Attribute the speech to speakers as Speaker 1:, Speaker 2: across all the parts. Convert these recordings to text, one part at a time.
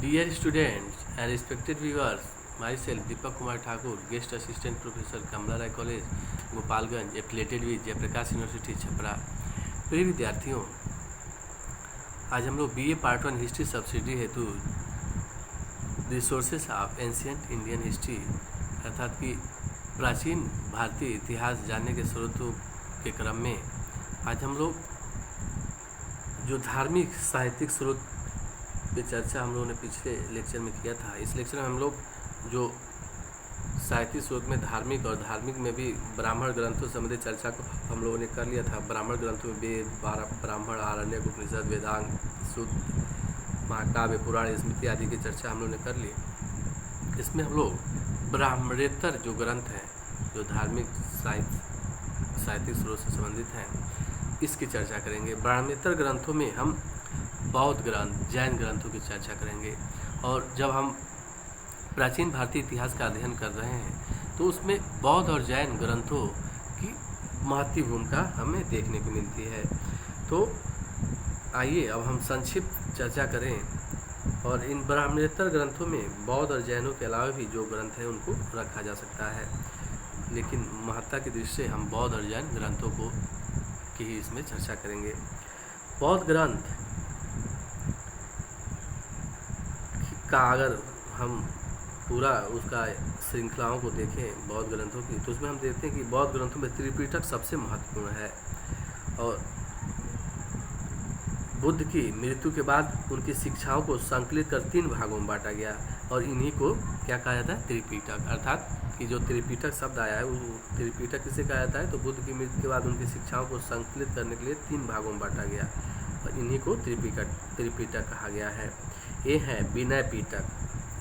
Speaker 1: Dear students and respected viewers, myself Deepak Kumar Thakur, Guest Assistant Professor Kamla Rai College, Gopalganj, affiliated with Jayprakash university Chhapra. प्रिय विद्यार्थियों, आज हम लोग BA part 1 history subsidy हेतु resources of ancient Indian history अर्थात कि प्राचीन भारतीय इतिहास जानने के स्रोतों के क्रम में आज हम लोग जो धार्मिक साहित्यिक स्रोत पे चर्चा हम लोगों ने पिछले लेक्चर में किया था। इस लेक्चर में हम लोग जो साहित्यिक स्रोत में धार्मिक और धार्मिक में भी ब्राह्मण ग्रंथों संबंधित चर्चा को हम लोगों ने कर लिया था। ब्राह्मण ग्रंथों में वेद, ब्राह्मण, आरण्यक, उपनिषद, वेदांग, सूत्र, महाकाव्य, पुराण, स्मृति आदि की चर्चा हम लोगों ने कर ली। इसमें हम लोग ब्राह्मणेतर जो ग्रंथ हैं, जो धार्मिक साहित्यिक स्रोत से संबंधित हैं, इसकी चर्चा करेंगे। ब्राह्मणेतर ग्रंथों में हम बौद्ध ग्रंथ, जैन ग्रंथों की चर्चा करेंगे। और जब हम प्राचीन भारतीय इतिहास का अध्ययन कर रहे हैं तो उसमें बौद्ध और जैन ग्रंथों की महत्वपूर्ण भूमिका हमें देखने को मिलती है। तो आइए अब हम संक्षिप्त चर्चा करें और इन ब्राह्मणेतर ग्रंथों में बौद्ध और जैनों के अलावा भी जो ग्रंथ हैं उनको रखा जा सकता है, लेकिन महत्ता की दृष्टि से हम बौद्ध और जैन ग्रंथों को की ही इसमें चर्चा करेंगे। बौद्ध ग्रंथ का अगर हम पूरा उसका श्रृंखलाओं को देखें बौद्ध ग्रंथों की, तो उसमें हम देखते हैं कि बौद्ध ग्रंथों में त्रिपिटक सबसे महत्वपूर्ण है। और बुद्ध की मृत्यु के बाद उनकी शिक्षाओं को संकलित कर 3 भागों में बांटा गया और इन्हीं को क्या कहा जाता है? त्रिपिटक। अर्थात कि जो त्रिपिटक शब्द आया है वो त्रिपिटक किसे कहा जाता है? तो बुद्ध की मृत्यु के बाद उनकी शिक्षाओं को संकलित करने के लिए 3 भागों में बांटा गया और इन्हीं को त्रिपिटक कहा गया है। ये है विनय पिटक,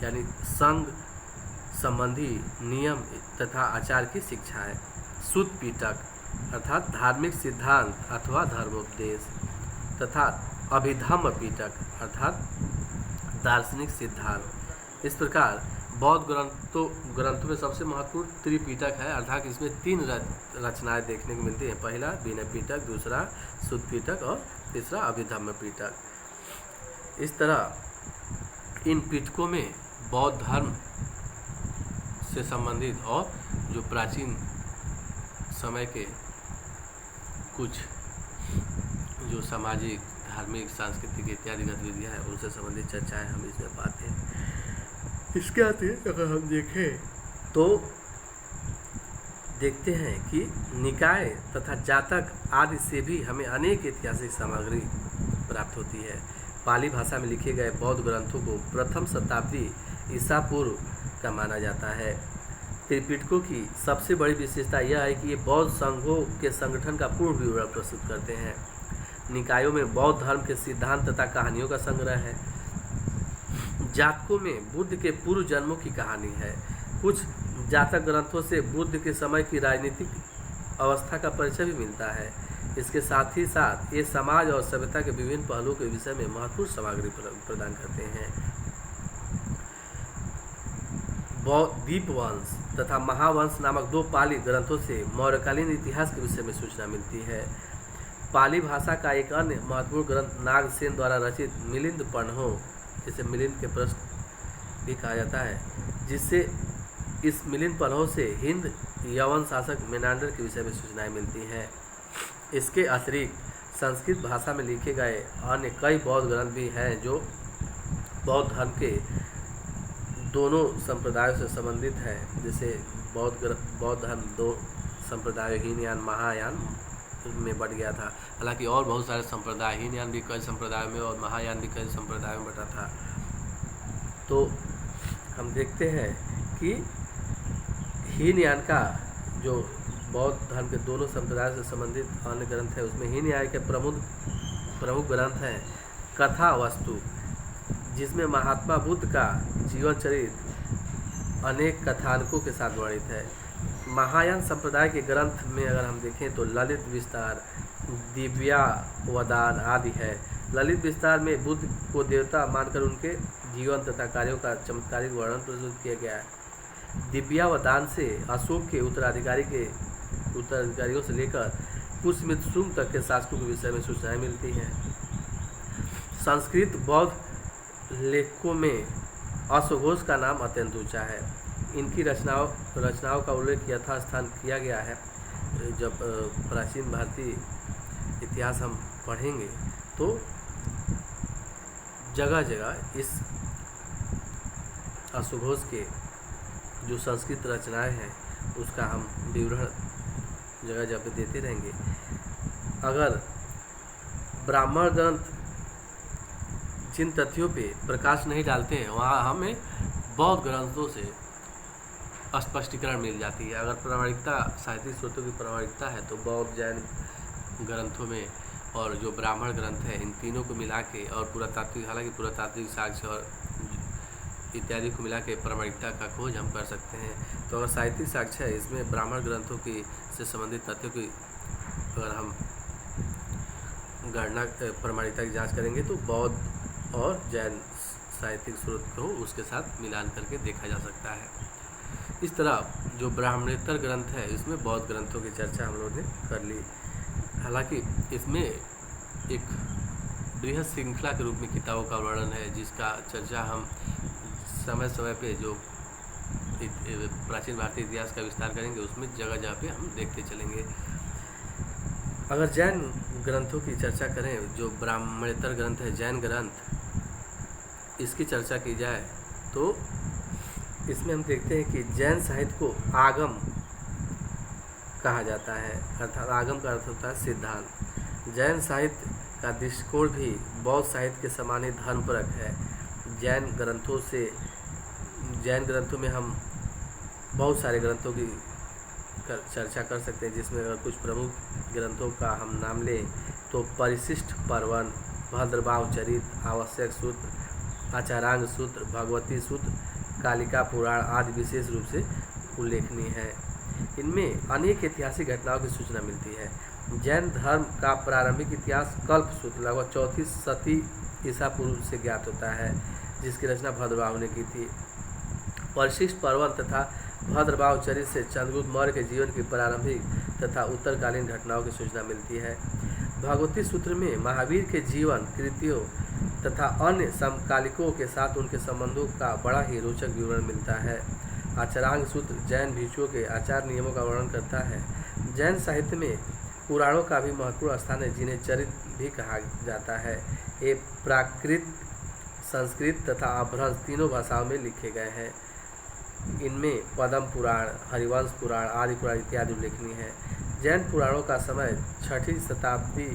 Speaker 1: यानी संघ संबंधी नियम तथा आचार की शिक्षा है। सुत पिटक अर्थात धार्मिक सिद्धांत अथवा धर्मोपदेश, तथा अभिधम्म पिटक अर्थात दार्शनिक सिद्धांत। इस प्रकार बौद्ध ग्रंथों में सबसे महत्वपूर्ण त्रिपिटक है, अर्थात इसमें 3 रचनाएं देखने को मिलती हैं। पहला विनय पिटक, दूसरा सुत पिटक और तीसरा अभिधम्म पिटक। इस तरह इन पिटकों में बौद्ध धर्म से संबंधित और जो प्राचीन समय के कुछ जो सामाजिक, धार्मिक, सांस्कृतिक इत्यादि गतिविधियाँ हैं उनसे संबंधित चर्चाएं हम इसमें पाते हैं। इसके आगे अगर हम देखें तो देखते हैं कि निकाय तथा जातक आदि से भी हमें अनेक ऐतिहासिक सामग्री प्राप्त होती है। पाली भाषा में लिखे गए बौद्ध ग्रंथों को प्रथम शताब्दी ईसा पूर्व का माना जाता है। त्रिपिटकों की सबसे बड़ी विशेषता यह है कि ये बौद्ध संघों के संगठन का पूर्ण विवरण प्रस्तुत करते हैं। निकायों में बौद्ध धर्म के सिद्धांत तथा कहानियों का संग्रह है। जातकों में बुद्ध के पूर्व जन्मों की कहानी है। कुछ जातक ग्रंथों से बुद्ध के समय की राजनीतिक अवस्था का परिचय भी मिलता है। इसके साथ ही साथ ये समाज और सभ्यता के विभिन्न पहलुओं के विषय में महत्वपूर्ण सामग्री प्रदान करते हैं। दीपवंश तथा महावंश नामक 2 पाली ग्रंथों से मौर्यकालीन इतिहास के विषय में सूचना मिलती है। पाली भाषा का एक अन्य महत्वपूर्ण ग्रंथ नागसेन द्वारा रचित मिलिंद पन्हो, जिसे मिलिंद के प्रश्न भी कहा जाता है, जिससे इस मिलिंद पन्हो से हिंद यवन शासक मेनांडर के विषय में सूचनाएं मिलती हैं। इसके अतिरिक्त संस्कृत भाषा में लिखे गए अन्य कई बौद्ध ग्रंथ भी हैं जो बौद्ध धर्म के दोनों संप्रदायों से संबंधित हैं। जैसे बौद्ध धर्म 2 संप्रदायों हीनयान, महायान में बढ़ गया था। हालांकि और बहुत सारे संप्रदाय, हीनयान भी कई संप्रदायों में और महायान भी कई संप्रदायों में बटा था। तो हम देखते हैं कि हीनयान का जो बौद्ध धर्म के दोनों संप्रदायों से संबंधित अन्य ग्रंथ है उसमें हीनयान के प्रमुख ग्रंथ हैं कथा वस्तु, जिसमें महात्मा बुद्ध का जीवन चरित्र अनेक कथानकों के साथ वर्णित है। महायान संप्रदाय के ग्रंथ में अगर हम देखें तो ललित विस्तार, दिव्यावदान आदि है। ललित विस्तार में बुद्ध को देवता मानकर उनके जीवन तथा कार्यों का चमत्कारिक वर्णन प्रस्तुत किया गया है। दिव्यावदान से अशोक के उत्तराधिकारियों से लेकर पुष्यमित्र तक के शासकों के विषय में सूचनाएं मिलती हैं। संस्कृत बौद्ध लेखकों में अश्वघोष का नाम अत्यंत ऊंचा है। इनकी रचनाओं का उल्लेख यथास्थान किया गया है। जब प्राचीन भारतीय इतिहास हम पढ़ेंगे तो जगह जगह इस अश्वघोष के जो संस्कृत रचनाएं हैं उसका हम विवरण जगह जगह पे देते रहेंगे। अगर ब्राह्मण ग्रंथ जिन तथ्यों पे प्रकाश नहीं डालते हैं वहाँ हमें बौद्ध ग्रंथों से स्पष्टीकरण मिल जाती है। अगर प्रामाणिकता साहित्यिक स्रोतों की प्रामाणिकता है तो बौद्ध जैन ग्रंथों में और जो ब्राह्मण ग्रंथ है इन तीनों को मिला के और पुरातात्विक, हालांकि पुरातात्विक साक्ष्य और इत्यादि को मिला के प्रामाणिकता का खोज हम कर सकते हैं। तो अगर साहित्यिक साक्ष्य है इसमें ब्राह्मण ग्रंथों की से संबंधित तथ्यों की अगर हम गणना प्रामाणिकता की जांच करेंगे तो बौद्ध और जैन साहित्यिक स्रोत को उसके साथ मिलान करके देखा जा सकता है। इस तरह जो ब्राह्मणेतर ग्रंथ है इसमें बौद्ध ग्रंथों की चर्चा हम लोगों ने कर ली। हालांकि इसमें एक बृहद श्रृंखला के रूप में किताबों का वर्णन है जिसका चर्चा हम समय समय पे जो प्राचीन भारतीय इतिहास का विस्तार करेंगे उसमें जगह जगह पे हम देखते चलेंगे। अगर जैन ग्रंथों की चर्चा करें, जो ब्राह्मणेतर ग्रंथ है जैन ग्रंथ, इसकी चर्चा की जाए तो इसमें हम देखते हैं कि जैन साहित्य को आगम कहा जाता है, अर्थात आगम का अर्थ होता है सिद्धांत। जैन साहित्य का दृष्टिकोण भी बौद्ध साहित्य के समान ही धर्मपरक है। जैन ग्रंथों में हम बहुत सारे ग्रंथों की चर्चा कर सकते हैं, जिसमें अगर कुछ प्रमुख ग्रंथों का हम नाम लें तो परिशिष्ट पर्वन, भद्रभाव चरित, आवश्यक सूत्र, आचारांग सूत्र, भगवती सूत्र, कालिका पुराण आदि विशेष रूप से उल्लेखनीय है। इनमें अनेक ऐतिहासिक घटनाओं की सूचना मिलती है। जैन धर्म का प्रारंभिक इतिहास कल्प सूत्र लगभग 34 शती ईसा पूर्व से ज्ञात होता है, जिसकी रचना भद्रभाव ने की थी। परिशिष्ट पर्वन तथा भद्रभाव चरित से चंद्रगुप्त मौर्य के जीवन की प्रारंभिक तथा उत्तरकालीन घटनाओं की सूचना मिलती है। भगवती सूत्र में महावीर के जीवन कृतियों तथा अन्य समकालिकों के साथ उनके संबंधों का बड़ा ही रोचक विवरण मिलता है। आचारांग सूत्र जैन भिक्षुओं के आचार नियमों का वर्णन करता है। जैन साहित्य में पुराणों का भी महत्वपूर्ण स्थान है, जिन्हें चरित भी कहा जाता है। ये प्राकृत, संस्कृत तथा अपभ्रंश तीनों भाषाओं में लिखे गए हैं। इनमें पद्म पुराण, हरिवंश पुराण, आदि पुराण इत्यादि उल्लेखनीय है। जैन पुराणों का समय 6वीं शताब्दी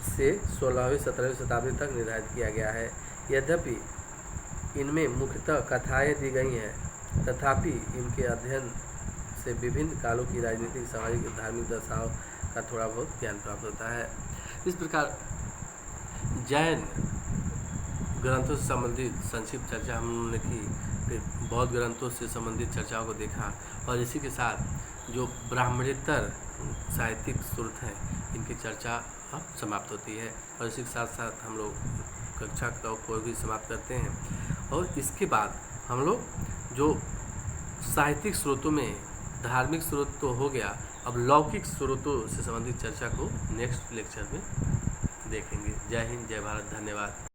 Speaker 1: से 16वीं 17वीं शताब्दी तक निर्धारित किया गया है। यद्यपि इनमें मुख्यतः कथाएं दी गई हैं, तथापि इनके अध्ययन से विभिन्न कालों की राजनीतिक, सामाजिक, धार्मिक दशाओं का थोड़ा बहुत ज्ञान प्राप्त होता है। इस प्रकार जैन ग्रंथों से संबंधित संक्षिप्त चर्चा हमने की, फिर बौद्ध ग्रंथों से संबंधित चर्चाओं को देखा और इसी के साथ जो ब्राह्मणेतर साहित्यिक स्रोत हैं इनकी चर्चा अब समाप्त होती है और इसी के साथ साथ हम लोग कक्षा को भी समाप्त करते हैं। और इसके बाद हम लोग जो साहित्यिक स्रोतों में धार्मिक स्रोत तो हो गया, अब लौकिक स्रोतों से संबंधित चर्चा को नेक्स्ट लेक्चर में देखेंगे। जय हिंद, जय भारत, धन्यवाद।